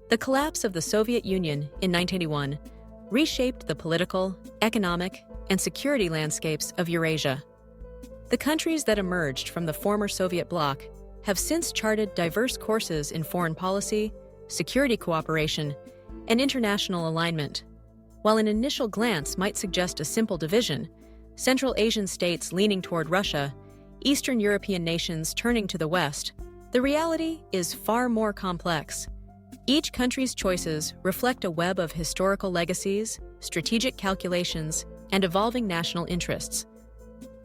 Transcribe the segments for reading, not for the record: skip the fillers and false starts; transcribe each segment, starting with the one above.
The collapse of the Soviet Union in 1981 reshaped the political, economic, and security landscapes of Eurasia. The countries that emerged from the former Soviet bloc have since charted diverse courses in foreign policy, security cooperation, and international alignment. While an initial glance might suggest a simple division, Central Asian states leaning toward Russia, Eastern European nations turning to the West, the reality is far more complex. Each country's choices reflect a web of historical legacies, strategic calculations, and evolving national interests.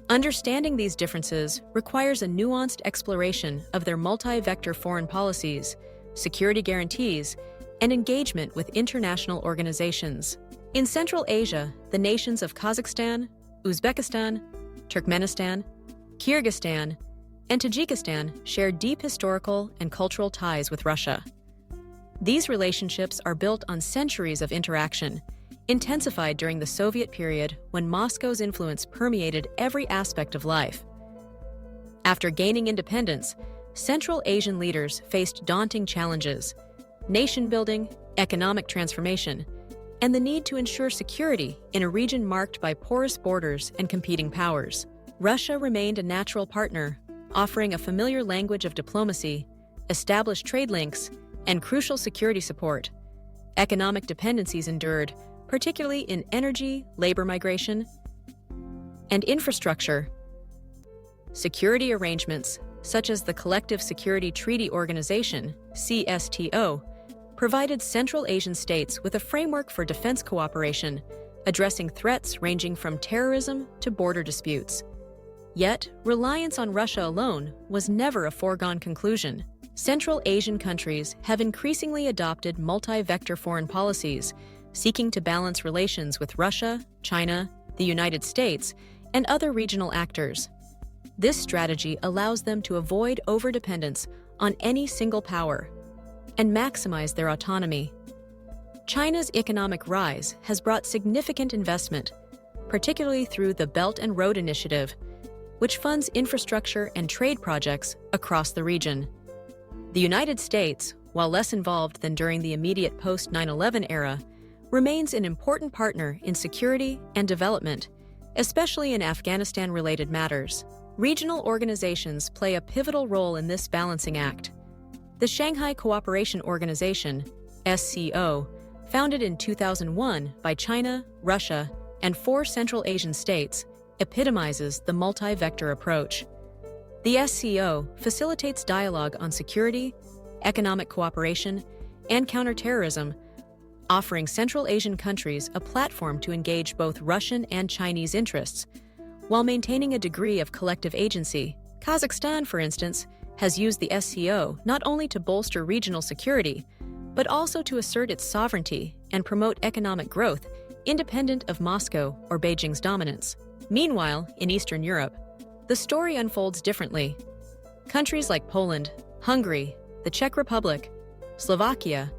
Understanding these differences requires a nuanced exploration of their multi-vector foreign policies, security guarantees, and engagement with international organizations. In Central Asia, the nations of Kazakhstan, Uzbekistan, Turkmenistan, Kyrgyzstan, and Tajikistan share deep historical and cultural ties with Russia. These relationships are built on centuries of interaction, intensified during the Soviet period when Moscow's influence permeated every aspect of life. After gaining independence, Central Asian leaders faced daunting challenges: nation-building, economic transformation, and the need to ensure security in a region marked by porous borders and competing powers. Russia remained a natural partner, offering a familiar language of diplomacy, established trade links, and crucial security support. Economic dependencies endured, particularly in energy, labor migration, and infrastructure. Security arrangements, such as the Collective Security Treaty Organization, CSTO, provided Central Asian states with a framework for defense cooperation, addressing threats ranging from terrorism to border disputes. Yet, reliance on Russia alone was never a foregone conclusion. Central Asian countries have increasingly adopted multi-vector foreign policies, seeking to balance relations with Russia, China, the United States, and other regional actors. This strategy allows them to avoid overdependence on any single power and maximize their autonomy. China's economic rise has brought significant investment, particularly through the Belt and Road Initiative, which funds infrastructure and trade projects across the region. The United States, while less involved than during the immediate post-9/11 era, remains an important partner in security and development, especially in Afghanistan-related matters. Regional organizations play a pivotal role in this balancing act. The Shanghai Cooperation Organization, SCO, founded in 2001 by China, Russia, and 4 Central Asian states, epitomizes the multi-vector approach. The SCO facilitates dialogue on security, economic cooperation, and counterterrorism, offering Central Asian countries a platform to engage both Russian and Chinese interests, while maintaining a degree of collective agency. Kazakhstan, for instance, has used the SCO not only to bolster regional security, but also to assert its sovereignty and promote economic growth independent of Moscow or Beijing's dominance. Meanwhile, in Eastern Europe, the story unfolds differently. Countries like Poland, Hungary, the Czech Republic, Slovakia,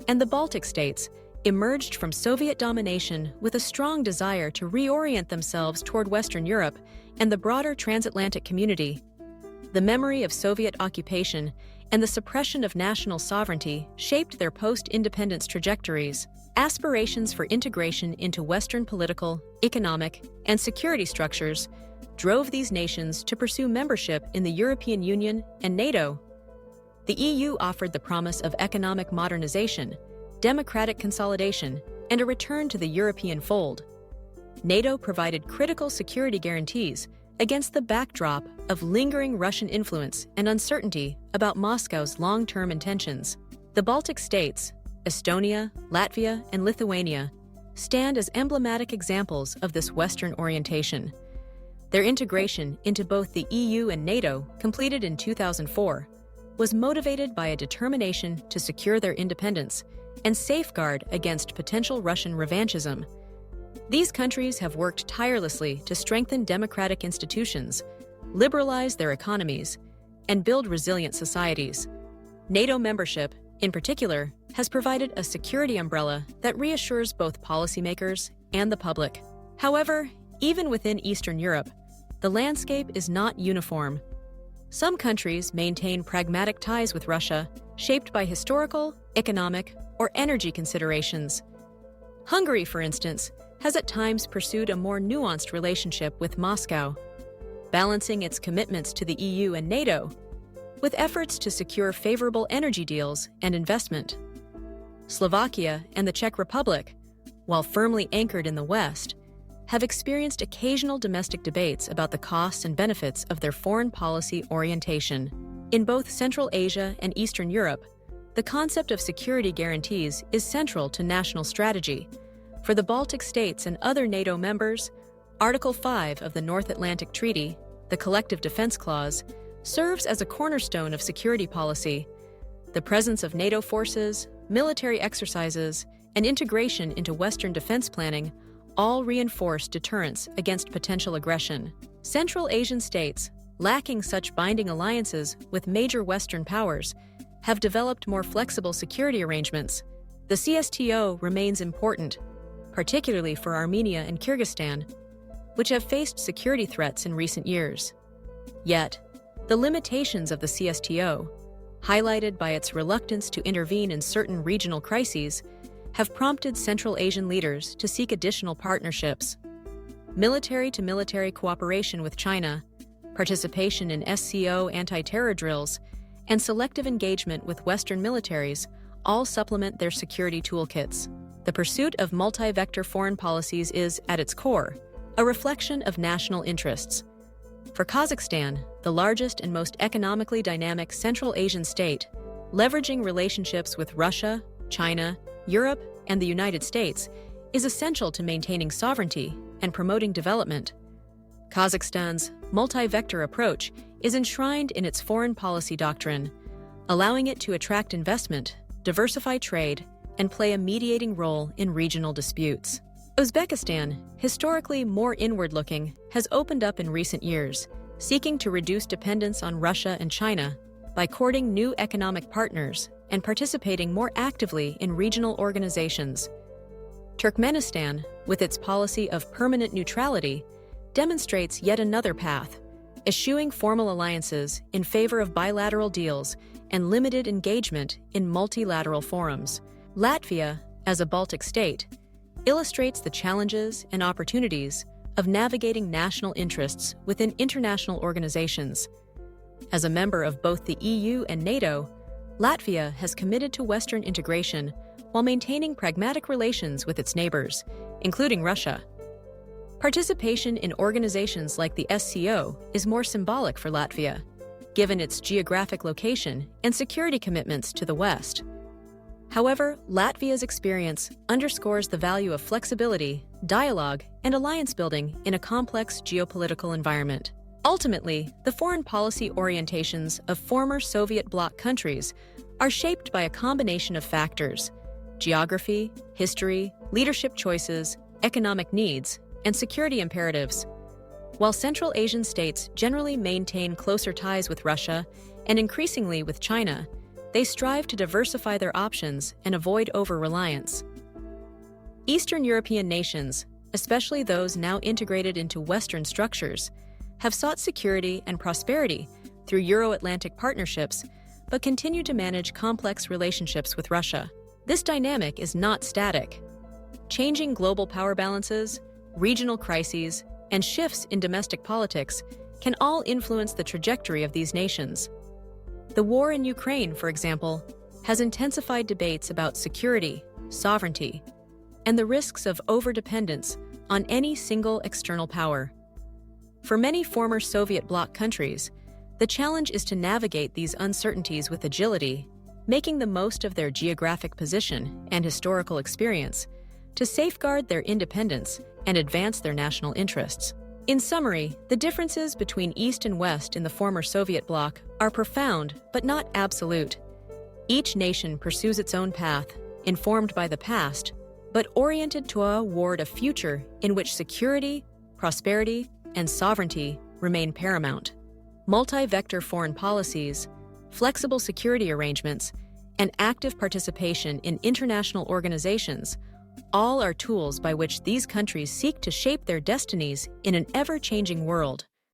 and the Baltic states emerged from Soviet domination with a strong desire to reorient themselves toward Western Europe and the broader transatlantic community. The memory of Soviet occupation and the suppression of national sovereignty shaped their post-independence trajectories. Aspirations for integration into Western political, economic, and security structures drove these nations to pursue membership in the European Union and NATO. The EU offered the promise of economic modernization, democratic consolidation, and a return to the European fold. NATO provided critical security guarantees against the backdrop of lingering Russian influence and uncertainty about Moscow's long-term intentions. The Baltic states, Estonia, Latvia, and Lithuania, stand as emblematic examples of this Western orientation. Their integration into both the EU and NATO, completed in 2004, was motivated by a determination to secure their independence and safeguard against potential Russian revanchism. These countries have worked tirelessly to strengthen democratic institutions, liberalize their economies, and build resilient societies. NATO membership, in particular, has provided a security umbrella that reassures both policymakers and the public. However, even within Eastern Europe, the landscape is not uniform. Some countries maintain pragmatic ties with Russia, shaped by historical, economic, or energy considerations. Hungary, for instance, has at times pursued a more nuanced relationship with Moscow, balancing its commitments to the EU and NATO with efforts to secure favorable energy deals and investment. Slovakia and the Czech Republic, while firmly anchored in the West, have experienced occasional domestic debates about the costs and benefits of their foreign policy orientation. In both Central Asia and Eastern Europe, the concept of security guarantees is central to national strategy. For the Baltic states and other NATO members, Article 5 of the North Atlantic Treaty, the Collective Defense Clause, serves as a cornerstone of security policy. The presence of NATO forces, military exercises, and integration into Western defense planning all reinforce deterrence against potential aggression. Central Asian states, lacking such binding alliances with major Western powers, have developed more flexible security arrangements. The CSTO remains important, particularly for Armenia and Kyrgyzstan, which have faced security threats in recent years. Yet, the limitations of the CSTO, highlighted by its reluctance to intervene in certain regional crises, have prompted Central Asian leaders to seek additional partnerships. Military-to-military cooperation with China, participation in SCO anti-terror drills, and selective engagement with Western militaries all supplement their security toolkits. The pursuit of multi-vector foreign policies is, at its core, a reflection of national interests. For Kazakhstan, the largest and most economically dynamic Central Asian state, leveraging relationships with Russia, China, Europe, and the United States is essential to maintaining sovereignty and promoting development. Kazakhstan's multi-vector approach is enshrined in its foreign policy doctrine, allowing it to attract investment, diversify trade, and play a mediating role in regional disputes. Uzbekistan, historically more inward-looking, has opened up in recent years, seeking to reduce dependence on Russia and China by courting new economic partners and participating more actively in regional organizations. Turkmenistan, with its policy of permanent neutrality, demonstrates yet another path, eschewing formal alliances in favor of bilateral deals and limited engagement in multilateral forums. Latvia, as a Baltic state, illustrates the challenges and opportunities of navigating national interests within international organizations. As a member of both the EU and NATO, Latvia has committed to Western integration while maintaining pragmatic relations with its neighbors, including Russia. Participation in organizations like the SCO is more symbolic for Latvia, given its geographic location and security commitments to the West. However, Latvia's experience underscores the value of flexibility, dialogue, and alliance building in a complex geopolitical environment. Ultimately, the foreign policy orientations of former Soviet bloc countries are shaped by a combination of factors: geography, history, leadership choices, economic needs, and security imperatives. While Central Asian states generally maintain closer ties with Russia and increasingly with China, they strive to diversify their options and avoid over-reliance. Eastern European nations, especially those now integrated into Western structures, have sought security and prosperity through Euro-Atlantic partnerships, but continue to manage complex relationships with Russia. This dynamic is not static. Changing global power balances, regional crises, and shifts in domestic politics can all influence the trajectory of these nations. The war in Ukraine, for example, has intensified debates about security, sovereignty, and the risks of overdependence on any single external power. For many former Soviet bloc countries, the challenge is to navigate these uncertainties with agility, making the most of their geographic position and historical experience to safeguard their independence and advance their national interests. In summary, the differences between East and West in the former Soviet bloc are profound but not absolute. Each nation pursues its own path, informed by the past, but oriented toward a future in which security, prosperity, and sovereignty remain paramount. Multi-vector foreign policies, flexible security arrangements, and active participation in international organizations all are tools by which these countries seek to shape their destinies in an ever-changing world.